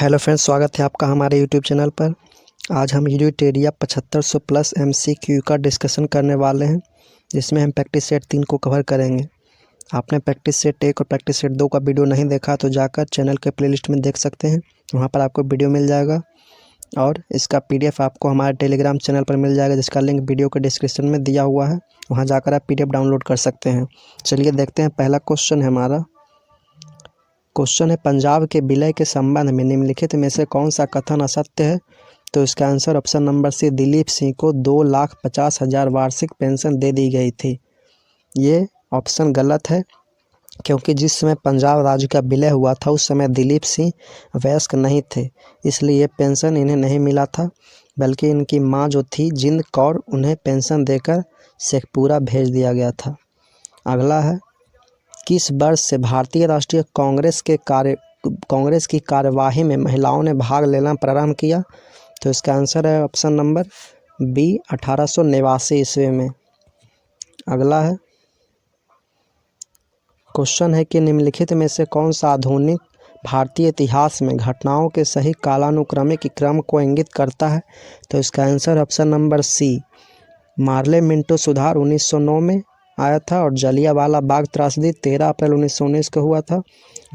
Hello friends, स्वागत है आपका हमारे यूट्यूब चैनल पर। आज हम यूनिटेरिया 7500 प्लस MCQ का डिस्कशन करने वाले हैं, जिसमें हम प्रैक्टिस सेट 3 को कवर करेंगे। आपने प्रैक्टिस सेट 1 और प्रैक्टिस सेट 2 का वीडियो नहीं देखा तो जाकर चैनल के प्लेलिस्ट में देख सकते हैं, वहाँ पर आपको वीडियो मिल जाएगा। और इसका PDF आपको हमारे टेलीग्राम चैनल पर मिल जाएगा, जिसका लिंक वीडियो के डिस्क्रिप्शन में दिया हुआ है। वहाँ जाकर आप PDF डाउनलोड कर सकते हैं। चलिए देखते हैं, पहला क्वेश्चन है हमारा। क्वेश्चन है, पंजाब के विलय के संबंध में निम्नलिखित में से कौन सा कथन असत्य है? तो इसका answer option number C, Dilip Singh को 2,50,000 वार्षिक पेंशन दे दी गई थी। ये ऑप्शन गलत है, क्योंकि जिस समय पंजाब राज्य का विलय हुआ था उस समय दिलीप सिंह वयस्क नहीं थे, इसलिए ये पेंशन इन्हें नहीं मिला था, बल्कि इनकी मां जो थी जिंद कौर, उन्हें पेंशन देकर शेखपुरा भेज दिया गया था। अगला है, किस वर्ष से भारतीय राष्ट्रीय कांग्रेस की कार्यवाही में महिलाओं ने भाग लेना प्रारंभ किया? तो इसका आंसर है ऑप्शन नंबर बी, 1889 ईस्वी में। अगला है, क्वेश्चन है कि निम्नलिखित में से कौन सा आधुनिक भारतीय इतिहास में घटनाओं के सही कालानुक्रमिक क्रम को इंगित करता है? तो इसका answer option number C, Morley Minto सुधार 1909 में आया था, और जलियांवाला बाग त्रासदी 13 अप्रैल 1919 को हुआ था।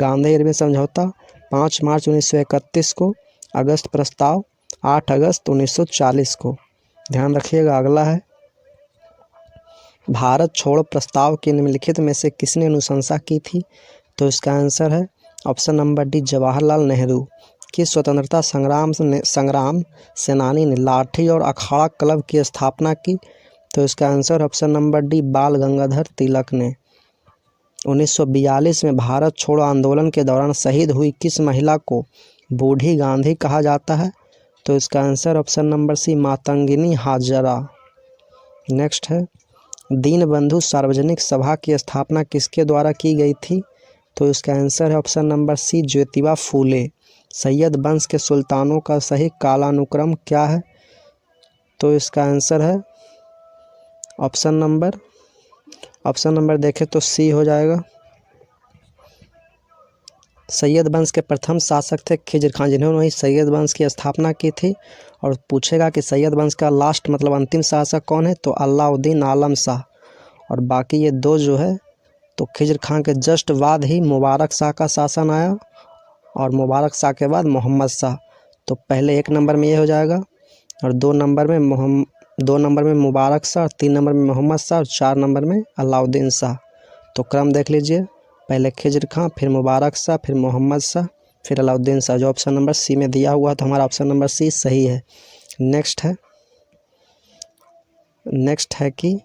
गांधी इरविन समझौता 5 मार्च 1931 को। अगस्त प्रस्ताव 8 अगस्त 1940 को। ध्यान रखिएगा। अगला है, भारत छोड़ो प्रस्ताव की निम्नलिखित में से किसने अनुशंसा की थी? तो इसका आंसर है option number D, Jawaharlal Nehru. किस स्वतंत्रता संग्राम सेनानी ने लाठी और अखाड़ा क्लब की स्थापना की? तो इसका आंसर ऑप्शन नंबर डी, बाल गंगाधर तिलक ने। 1942 में भारत छोड़ो आंदोलन के दौरान शहीद हुई किस महिला को बूढ़ी गांधी कहा जाता है? तो इसका answer option number C, Matangini Hazra. Next है, दीनबंधु सार्वजनिक सभा की स्थापना किसके द्वारा की गई थी? तो इसका आंसर है ऑप्शन नंबर सी, ज्योतिबा फूले। सैयद वंश के सुल्तानों का सही कालानुक्रम क्या है? तो इसका आंसर है ऑप्शन नंबर देखें तो सी हो जाएगा। सैयद वंश के प्रथम शासक थे खिजर खान, जिन्होंने सैयद वंश की स्थापना की थी। और पूछेगा कि सैयद वंश का लास्ट मतलब अंतिम शासक कौन है? तो अलाउद्दीन आलम शाह। और बाकी ये दो जो है, तो खिजर खान के जस्ट बाद ही मुबारक शाह का शासन आया, और मुबारक शाह के बाद मोहम्मद शाह। तो पहले 1 नंबर में ये हो जाएगा, और 2 नंबर में मुबारक शाह, 3 नंबर में मोहम्मद शाह, और 4 नंबर में अलाउद्दीन शाह। तो क्रम देख लीजिए, पहले खिजर खां, फिर मुबारक शाह, फिर मोहम्मद शाह, फिर अलाउद्दीन शाह, जो ऑप्शन नंबर सी में दिया हुआ है। तो हमारा ऑप्शन नंबर सी सही है। नेक्स्ट है कि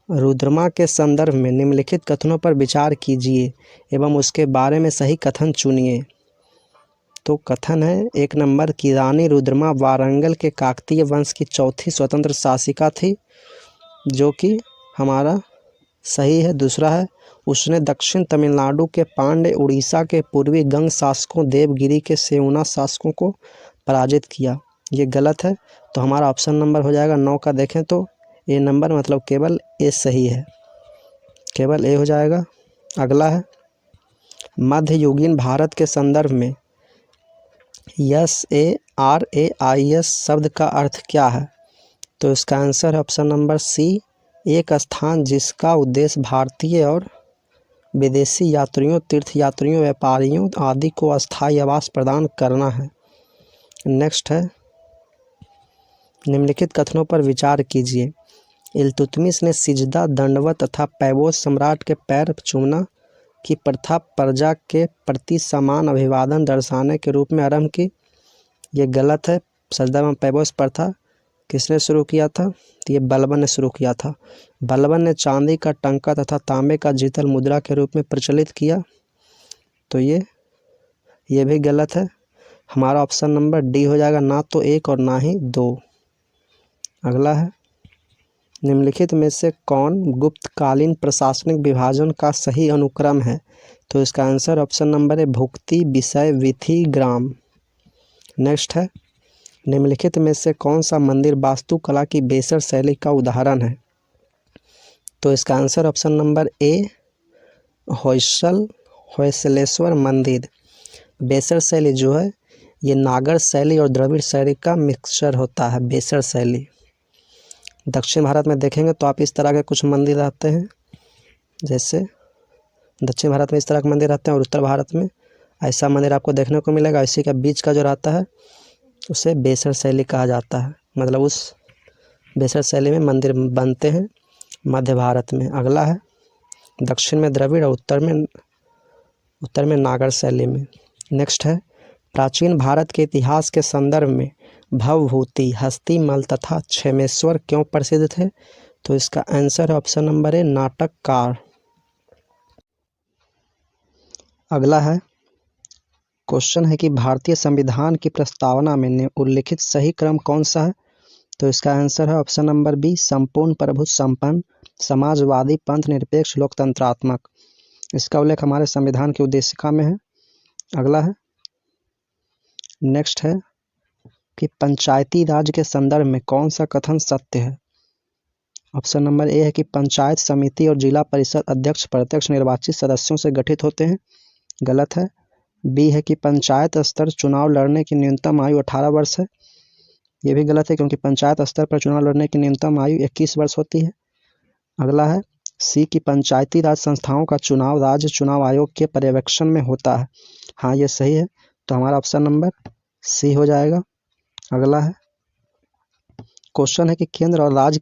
रुद्रमा के संदर्भ में निम्नलिखित कथनों पर विचार कीजिए एवं उसके बारे में सही कथन चुनिए। तो कथन है 1 नंबर की रानी रुद्रमा वारंगल के काकतीय वंश की चौथी स्वतंत्र शासिका थी, जो कि हमारा सही है। दूसरा है, उसने दक्षिण तमिलनाडु के पांड्य, उड़ीसा के पूर्वी गंग शासकों, देवगिरी के सेऊना शासकों को पराजित किया। ये गलत है, तो हमारा ऑप्शन नंबर हो जाएगा 9 का। देखें तो ए नंबर मतलब केवल ए सही है, केवल ए हो जाएगा। अगला है, मध्ययुगीन भारत के संदर्भ में SARAIS शब्द का अर्थ क्या है? तो इसका आंसर है ऑप्शन नंबर सी, एक स्थान जिसका उद्देश्य भारतीय और विदेशी यात्रियों, तीर्थयात्रियों, व्यापारियों आदि को अस्थायी आवास प्रदान करना है। नेक्स्ट है, निम्नलिखित कथनों पर विचार कीजिए। इल्तुतमिश ने सिजदा, दंडवत तथा पैबोस सम्राट के पैर चूमना की प्रथा प्रजा के प्रति समान अभिवादन दर्शाने के रूप में आरंभ की। ये गलत है। सजदा एवं पैबोस प्रथा किसने शुरू किया था? तो ये बलबन ने शुरू किया था। बलबन ने चांदी का टंका तथा तांबे का जीतल मुद्रा के रूप में प्रचलित किया। तो ये भी गलत है। हमारा ऑप्शन नंबर डी हो जाएगा, ना तो 1 और ना ही 2। अगला है, निम्नलिखित में से कौन गुप्तकालीन प्रशासनिक विभाजन का सही अनुक्रम है? तो इसका आंसर ऑप्शन नंबर है भुक्ति, विषय, विधि, ग्राम। नेक्स्ट है, निम्नलिखित में से कौन सा मंदिर वास्तुकला की बेसर शैली का उदाहरण है? तो इसका answer option number A, Hoysaleswara मंदिर। बेसर शैली जो है ये नागर शैली और द्रविड़ शैली का मिक्सचर होता है, बेसर शैली। दक्षिण भारत में देखेंगे तो आप इस तरह के कुछ मंदिर रहते हैं, जैसे दक्षिण भारत में इस तरह के मंदिर रहते हैं और उत्तर भारत में ऐसा मंदिर आपको देखने को मिलेगा। इसी का बीच का जो रहता है उसे बेसर शैली कहा जाता है, मतलब उस बेसर शैली में मंदिर बनते हैं मध्य भारत में। अगला है दक्षिण में द्रविड़ और उत्तर में नागर शैली में। नेक्स्ट है प्राचीन भारत के इतिहास के संदर्भ में भवभूति, हस्तिमल तथा क्षेमेश्वर क्यों प्रसिद्ध थे? तो इसका आंसर है ऑप्शन नंबर ए, नाटककार। अगला है क्वेश्चन है कि भारतीय संविधान की प्रस्तावना में उल्लिखित सही क्रम कौन सा है? तो इसका आंसर है ऑप्शन नंबर बी, संपूर्ण प्रभुत्व संपन्न, समाजवादी, पंथ निरपेक्ष, लोकतंत्रात्मक। इसका उल्लेख हमारे संविधान की उद्देशिका में है। अगला है नेक्स्ट है कि पंचायती राज के संदर्भ में कौन सा कथन सत्य है? ऑप्शन नंबर ए है कि पंचायत समिति और जिला परिषद अध्यक्ष प्रत्यक्ष निर्वाचित सदस्यों से गठित होते हैं, गलत है। बी है कि पंचायत स्तर चुनाव लड़ने की न्यूनतम आयु 18 वर्ष है, ये भी गलत है क्योंकि पंचायत स्तर पर चुनाव लड़ने की न्यूनतम आयु 21 वर्ष होती है। अगला है सी की पंचायती राज संस्थाओं का चुनाव राज्य चुनाव आयोग के पर्यवेक्षण में होता है, हाँ ये सही है, तो हमारा ऑप्शन नंबर सी हो जाएगा। अगला है क्वेश्चन है कि केंद्र और राज्य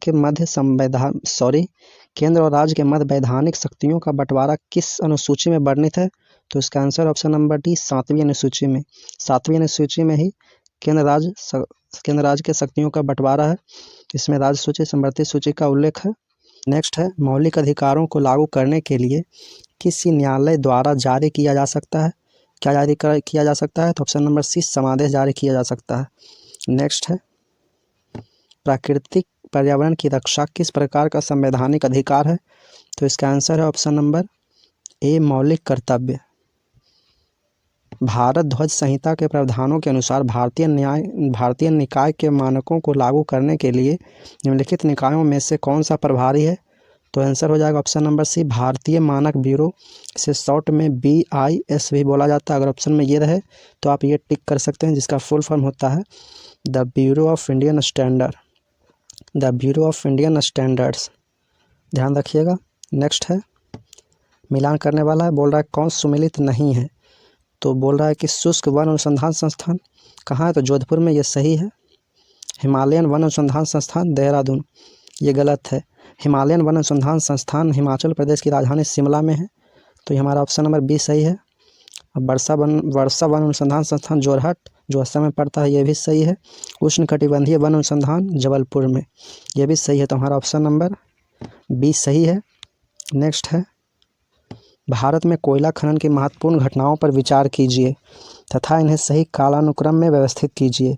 के मध्य वैधानिक शक्तियों का बंटवारा किस अनुसूची में वर्णित है? तो इसका आंसर ऑप्शन नंबर डी, 7वीं अनुसूची में। 7वीं अनुसूची में ही केंद्र राज्य के शक्तियों का बंटवारा है, इसमें राज्य सूची समवर्ती सूची का उल्लेख है। नेक्स्ट है मौलिक अधिकारों को लागू करने के लिए किसी न्यायालय द्वारा जारी किया जा सकता है, क्या जारी किया जा सकता है? तो ऑप्शन नंबर सी, समादेश जारी किया जा सकता है। नेक्स्ट है प्राकृतिक पर्यावरण की रक्षा किस प्रकार का संवैधानिक अधिकार है? तो इसका आंसर है ऑप्शन नंबर ए, मौलिक कर्तव्य। भारत ध्वज संहिता के प्रावधानों के अनुसार भारतीय निकाय के मानकों को लागू करने के लिए निम्नलिखित निकायों में से कौन सा प्रभारी है? तो आंसर हो जाएगा ऑप्शन नंबर सी, भारतीय मानक ब्यूरो। इसे शॉर्ट में BIS भी बोला जाता है। अगर ऑप्शन में ये रहे तो आप ये टिक कर सकते हैं, जिसका फुल फॉर्म होता है the bureau of Indian standards. ध्यान रखिएगा। नेक्स्ट है मिलान करने वाला है, बोल रहा है कौन सुमेलित नहीं है? तो बोल रहा है कि शुष्क वन अनुसंधान संस्थान कहाँ है? तो जोधपुर में, ये सही है। हिमालयन वन अनुसंधान संस्थान देहरादून, ये गलत है। हिमालयन वन अनुसंधान संस्थान हिमाचल प्रदेश की राजधानी शिमला में है, तो ये हमारा ऑप्शन नंबर बी सही है। अब वर्षा वन अनुसंधान संस्थान जोरहट जो असम में पड़ता है, ये भी सही है। उष्णकटिबंधीय वन अनुसंधान जबलपुर में, ये भी सही है, तो हमारा ऑप्शन नंबर बी सही है। नेक्स्ट है भारत में कोयला खनन की महत्वपूर्ण घटनाओं पर विचार कीजिए तथा इन्हें सही कालानुक्रम में व्यवस्थित कीजिए।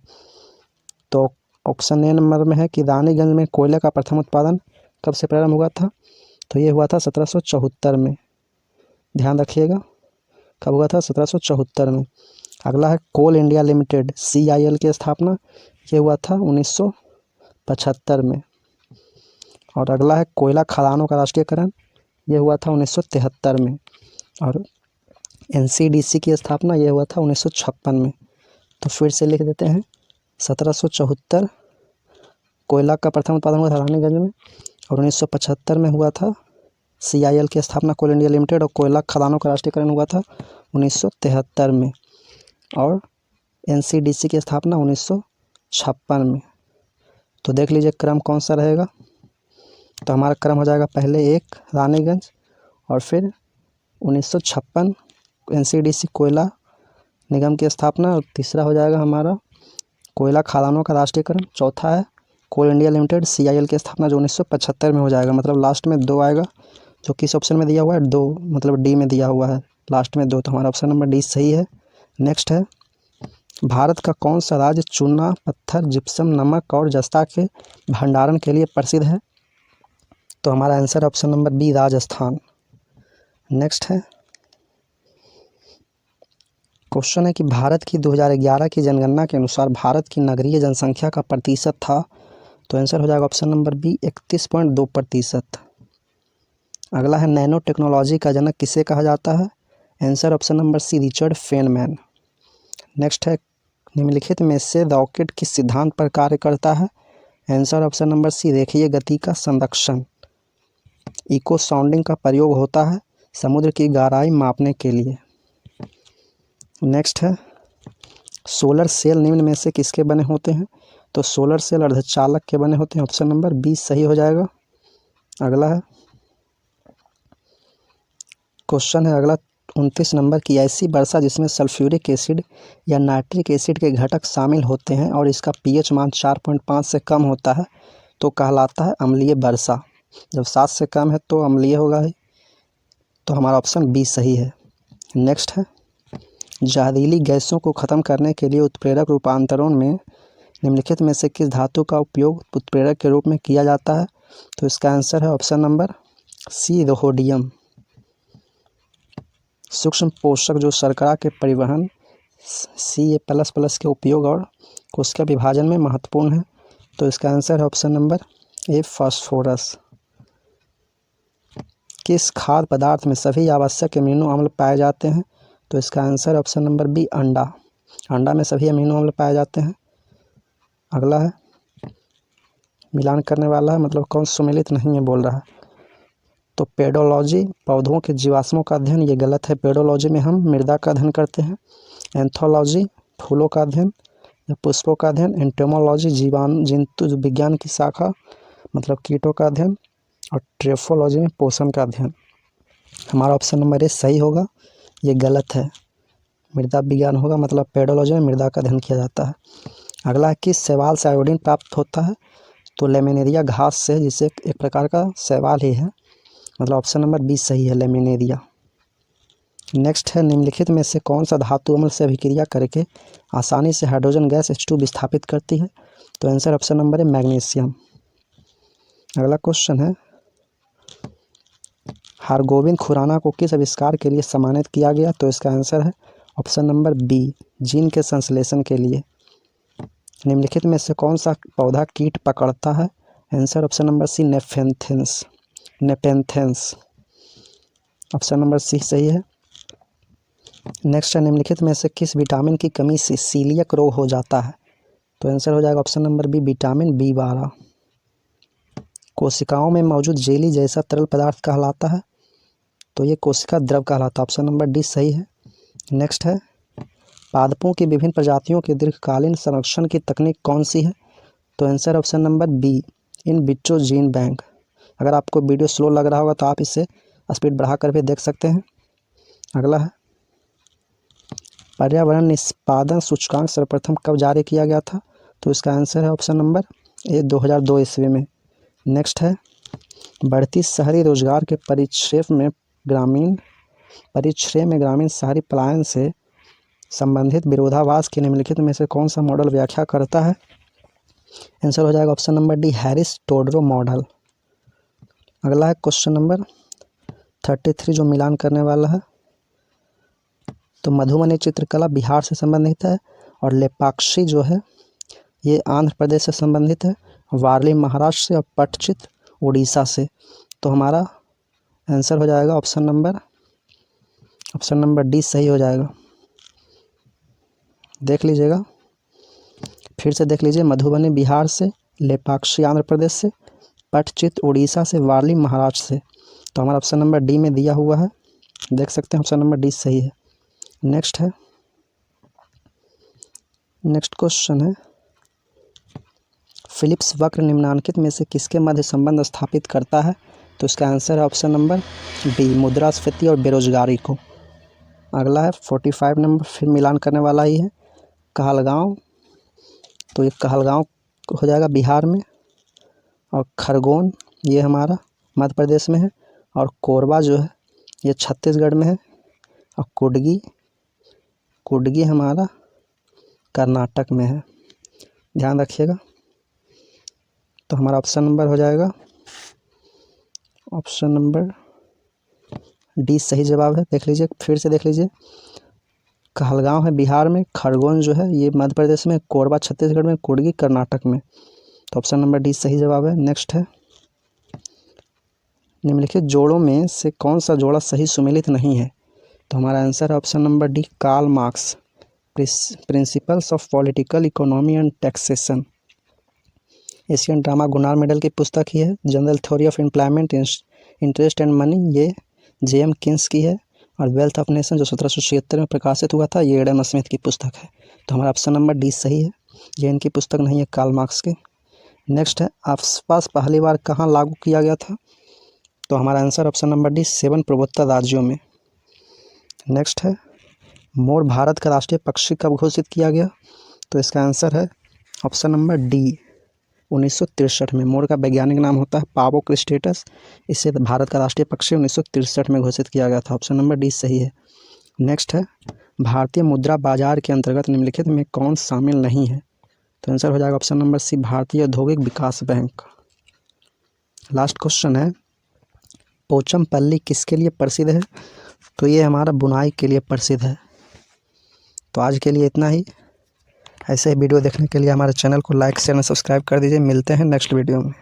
तो ऑप्शन ए नंबर में है कि रानीगंज में कोयले का प्रथम उत्पादन कब से प्रारंभ हुआ था? तो ये हुआ था 1774 में। ध्यान रखिएगा, कब हुआ था? 1774 में। अगला है कोल इंडिया लिमिटेड CIL की स्थापना, ये हुआ था 1975 में। और अगला है कोयला खदानों का राष्ट्रीयकरण, ये हुआ था 1973 में। और NCDC की स्थापना, ये हुआ था 1956 में। तो फिर से लिख देते हैं 1774 कोयला का प्रथम उत्पादन हुआ था रानीगंज में, और 1975 में हुआ था CIL की स्थापना कोल इंडिया लिमिटेड, और कोयला खदानों का राष्ट्रीयकरण हुआ था 1973 में, और NCDC की स्थापना 1956 में। तो देख लीजिए क्रम कौन सा रहेगा। तो हमारा क्रम हो जाएगा पहले 1 रानीगंज, और फिर 1956 NCDC कोयला निगम की स्थापना, और तीसरा हो जाएगा हमारा कोयला खदानों का राष्ट्रीयकरण। चौथा है कोल इंडिया लिमिटेड CIL की स्थापना जो 1975 में हो जाएगा। मतलब लास्ट में 2 आएगा, जो किस ऑप्शन में दिया हुआ है? 2, मतलब डी में दिया हुआ है लास्ट में 2, तो हमारा ऑप्शन नंबर डी सही है। नेक्स्ट है भारत का कौन सा राज्य चूना, पत्थर, जिप्सम, नमक और जस्ता के भंडारण के लिए प्रसिद्ध है? तो हमारा answer option number B, Rajasthan. Next है क्वेश्चन है कि भारत की 2011 की जनगणना के अनुसार भारत की नगरीय जनसंख्या का प्रतिशत था? तो आंसर हो जाएगा ऑप्शन नंबर बी, 31.2%। अगला है नैनो टेक्नोलॉजी का जनक किसे कहा जाता है? Answer option number C, Richard Feynman. Next है, निम्नलिखित में से रॉकेट किस सिद्धांत पर कार्य करता है? आंसर ऑप्शन नंबर सी, रेखीय गति का संरक्षण। इको साउंडिंग का प्रयोग होता है समुद्र की गहराई मापने के लिए। नेक्स्ट है, सोलर सेल निम्न में से किसके बने होते हैं? तो सोलर सेल अर्धचालक के बने होते हैं। ऑप्शन नंबर बी सही हो जाएगा। अगला है क्वेश्चन है अगला 29 नंबर की, ऐसी वर्षा जिसमें सल्फ्यूरिक एसिड या नाइट्रिक एसिड के घटक शामिल होते हैं और इसका पीएच मान 4.5 से कम होता है तो कहलाता है अम्लीय वर्षा। जब 7 से कम है तो अम्लीय होगा ही, तो हमारा ऑप्शन बी सही है। नेक्स्ट है, जहरीली गैसों को ख़त्म करने के लिए उत्प्रेरक रूपांतरण में निम्नलिखित में से किस धातु का उपयोग उत्प्रेरक के रूप में किया जाता है? तो इसका आंसर है ऑप्शन नंबर सी, रोहोडियम। सूक्ष्म पोषक जो शर्करा के परिवहन Ca++ के उपयोग और कोशिका विभाजन में महत्वपूर्ण है, तो इसका आंसर है ऑप्शन नंबर ए, फास्फोरस। किस खाद्य पदार्थ में सभी आवश्यक अमीनो अम्ल पाए जाते हैं? तो इसका आंसर ऑप्शन नंबर बी, अंडा। अंडा में सभी अमीनो अम्ल पाए जाते हैं। अगला है, मिलान करने वाला है, मतलब कौन सुमेलित नहीं है बोल रहा है। तो पेडोलॉजी पौधों के जीवाश्मों का अध्ययन, ये गलत है। पेडोलॉजी में हम मृदा का अध्ययन करते हैं। एंथोलॉजी फूलों का अध्ययन या पुष्पों का अध्ययन। एंटोमोलॉजी जंतु विज्ञान की शाखा, मतलब कीटों का अध्ययन। और ट्रेफोलॉजी में पोषण का अध्ययन। हमारा ऑप्शन नंबर ए सही होगा, ये गलत है। मृदा विज्ञान होगा, मतलब पेडोलॉजी में मृदा का अध्ययन किया जाता है। अगला है, किस शैवाल से आयोडीन प्राप्त होता है? तो लेमिनेरिया घास से, जिसे एक प्रकार का शैवाल ही है, मतलब ऑप्शन नंबर बी सही है, लेमिनेरिया। नेक्स्ट है, निम्नलिखित में से कौन सा धातु अम्ल से अभिक्रिया करके आसानी से हाइड्रोजन गैस H2 विस्थापित करती है? तो आंसर ऑप्शन नंबर है मैग्नीशियम। अगला क्वेश्चन है, हरगोविंद खुराना को किस आविष्कार के लिए सम्मानित किया गया? तो इसका आंसर है ऑप्शन नंबर बी, जीन के संश्लेषण के लिए। निम्नलिखित में से कौन सा पौधा कीट पकड़ता है? Answer option number C, nepenthes. Option number C सही है। नेक्स्ट है, निम्नलिखित में से किस विटामिन की कमी से सीलियक रोग हो जाता है? तो आंसर हो जाएगा option number B, vitamin B12। कोशिकाओं में मौजूद जेली जैसा तरल पदार्थ कहलाता है? तो ये कोशिका द्रव कहलाता है। ऑप्शन नंबर डी सही है। नेक्स्ट है, पादपों की विभिन्न प्रजातियों के दीर्घकालीन संरक्षण की तकनीक कौन सी है? तो answer option number B, in vitro gene bank. अगर आपको वीडियो स्लो लग रहा होगा तो आप इसे स्पीड बढ़ा कर भी देख सकते हैं। अगला है, पर्यावरण निष्पादन सूचकांक सर्वप्रथम कब जारी किया गया था? तो इसका आंसर है ऑप्शन नंबर ए, 2002 ईस्वी में। नेक्स्ट है, बढ़ती शहरी रोजगार के परिप्रेक्ष्य में ग्रामीण शहरी पलायन से संबंधित विरोधाभास के निम्नलिखित में से कौन सा मॉडल व्याख्या करता है? आंसर हो जाएगा option number D, Harris Todaro model. अगला है क्वेश्चन नंबर 33 जो मिलान करने वाला है। तो मधुबनी चित्रकला बिहार से संबंधित है और लेपाक्षी जो है ये आंध्र प्रदेश से संबंधित है, वारली महाराष्ट्र से और पटचित्र उड़ीसा से। तो हमारा आंसर हो जाएगा ऑप्शन नंबर डी सही हो जाएगा। देख लीजिएगा, फिर से देख लीजिए, मधुबनी बिहार से, लेपाक्षी आंध्र प्रदेश से, पटचित्र उड़ीसा से, वारली महाराष्ट्र से। तो हमारा ऑप्शन नंबर डी में दिया हुआ है, देख सकते हैं ऑप्शन नंबर डी सही है। नेक्स्ट है, नेक्स्ट क्वेश्चन है, फिलिप्स वक्र निम्नांकित में से किसके मध्य संबंध स्थापित करता है? तो इसका आंसर है ऑप्शन नंबर डी, मुद्रास्फीति और बेरोजगारी को। अगला है 45 नंबर, फिर मिलान करने वाला ही है, कहलगांव। तो ये कहलगांव हो जाएगा बिहार में, और खरगोन ये हमारा मध्य प्रदेश में है, और कोरबा जो है ये छत्तीसगढ़ में है, और कुडगी हमारा कर्नाटक में है। ध्यान रखिएगा। तो हमारा ऑप्शन नंबर हो जाएगा ऑप्शन नंबर डी सही जवाब है। देख लीजिए, फिर से देख लीजिए, कहलगांव है बिहार में, खरगोन जो है ये मध्य प्रदेश में, कोरबा छत्तीसगढ़ में, कुडगी कर्नाटक में। तो ऑप्शन नंबर डी सही जवाब है। नेक्स्ट है, निम्नलिखित जोड़ों में से कौन सा जोड़ा सही सुमेलित नहीं है? तो हमारा आंसर है option number D, Karl Marx. Principles of political economy and taxation. Asian drama Gunnar Myrdal की पुस्तक ही है। General theory of employment, interest and money, ये जेएम किन्स की है। और वेल्थ ऑफ नेशन जो 1776 में प्रकाशित हुआ था, ये एडम स्मिथ की पुस्तक है। तो हमारा ऑप्शन नंबर डी सही है। ये इनकी पुस्तक नहीं है, कार्ल मार्क्स की। नेक्स्ट है, आसपास पहली बार कहाँ लागू किया गया था? तो हमारा आंसर ऑप्शन नंबर डी 7 पूर्वोत्तर राज्यों में। नेक्स्ट है, मोर भारत का राष्ट्रीय पक्षी कब घोषित किया गया? तो इसका आंसर है ऑप्शन नंबर डी 1963 में। मोर का वैज्ञानिक नाम होता है पावो क्रिस्टेटस। इसे भारत का राष्ट्रीय पक्षी 1963 में घोषित किया गया था। ऑप्शन नंबर डी सही है। नेक्स्ट है, भारतीय मुद्रा बाजार के अंतर्गत निम्नलिखित में कौन शामिल नहीं है? तो आंसर हो जाएगा ऑप्शन नंबर सी, भारतीय औद्योगिक विकास बैंक। लास्ट क्वेश्चन है, पोचमपल्ली किसके लिए प्रसिद्ध है? तो ये हमारा बुनाई के लिए प्रसिद्ध है। तो आज के लिए इतना ही। ऐसे ही वीडियो देखने के लिए हमारे चैनल को लाइक शेयर और सब्सक्राइब कर दीजिए। मिलते हैं नेक्स्ट वीडियो में।